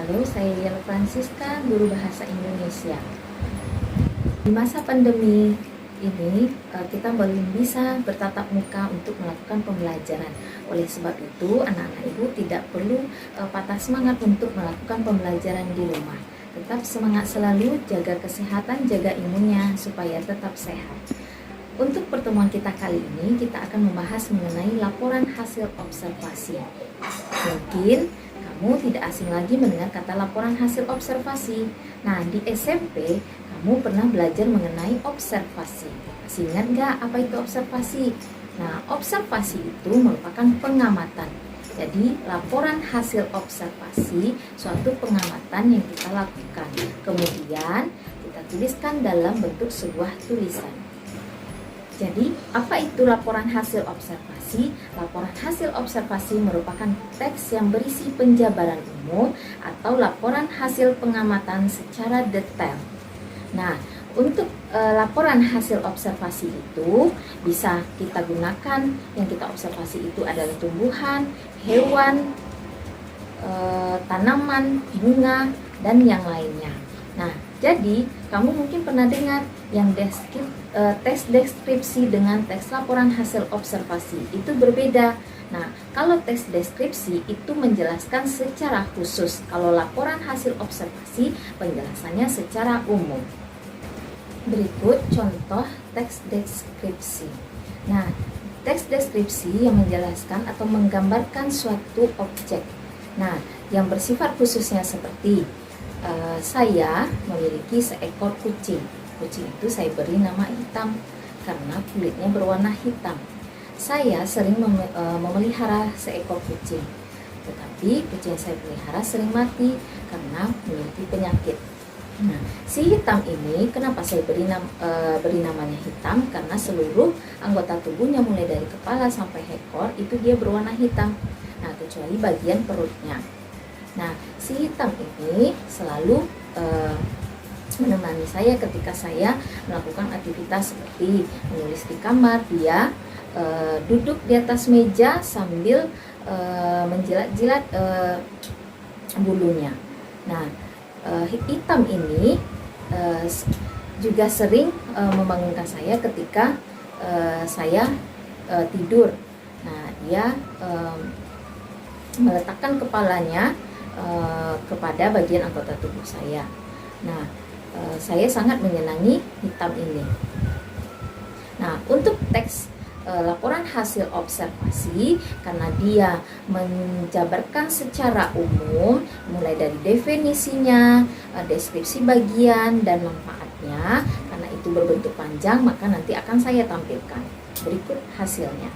Halo, saya Yel Francisca, guru bahasa Indonesia. Di masa pandemi ini, kita belum bisa bertatap muka untuk melakukan pembelajaran. Oleh sebab itu, anak-anak ibu tidak perlu patah semangat untuk melakukan pembelajaran di rumah. Tetap semangat selalu, jaga kesehatan, jaga imunnya supaya tetap sehat. Untuk pertemuan kita kali ini, kita akan membahas mengenai laporan hasil observasi. Mungkin kamu tidak asing lagi mendengar kata laporan hasil observasi. Nah, di SMP, kamu pernah belajar mengenai observasi. Masih ingat nggak apa itu observasi? Nah, observasi itu merupakan pengamatan. Jadi, laporan hasil observasi suatu pengamatan yang kita lakukan. Kemudian, kita tuliskan dalam bentuk sebuah tulisan. Jadi, apa itu laporan hasil observasi? Laporan hasil observasi merupakan teks yang berisi penjabaran umum atau laporan hasil pengamatan secara detail. Nah, untuk laporan hasil observasi itu bisa kita gunakan, yang kita observasi itu adalah tumbuhan, hewan, tanaman, bunga, dan yang lainnya. Nah, jadi kamu mungkin pernah dengar yang teks deskripsi dengan teks laporan hasil observasi itu berbeda. Nah, kalau teks deskripsi itu menjelaskan secara khusus, kalau laporan hasil observasi penjelasannya secara umum. Berikut contoh teks deskripsi. Nah, teks deskripsi yang menjelaskan atau menggambarkan suatu objek. Nah, yang bersifat khususnya seperti saya memiliki seekor kucing. Kucing itu saya beri nama Hitam karena kulitnya berwarna hitam. Saya sering memelihara seekor kucing, tetapi kucing yang saya pelihara sering mati karena memiliki penyakit. Nah, si Hitam ini kenapa saya beri namanya Hitam? Karena seluruh anggota tubuhnya mulai dari kepala sampai ekor itu dia berwarna hitam. Nah, kecuali bagian perutnya. Nah, si Hitam ini selalu menemani saya ketika saya melakukan aktivitas seperti menulis di kamar. Dia duduk di atas meja sambil menjilat-jilat bulunya. Nah, Hitam ini juga sering membangunkan saya ketika saya tidur. Nah, dia meletakkan kepalanya kepada bagian anggota tubuh saya. Nah, saya sangat menyenangi Hitam ini. Nah, untuk teks laporan hasil observasi, karena dia menjabarkan secara umum mulai dari definisinya, deskripsi bagian dan manfaatnya, karena itu berbentuk panjang, maka nanti akan saya tampilkan. Berikut hasilnya.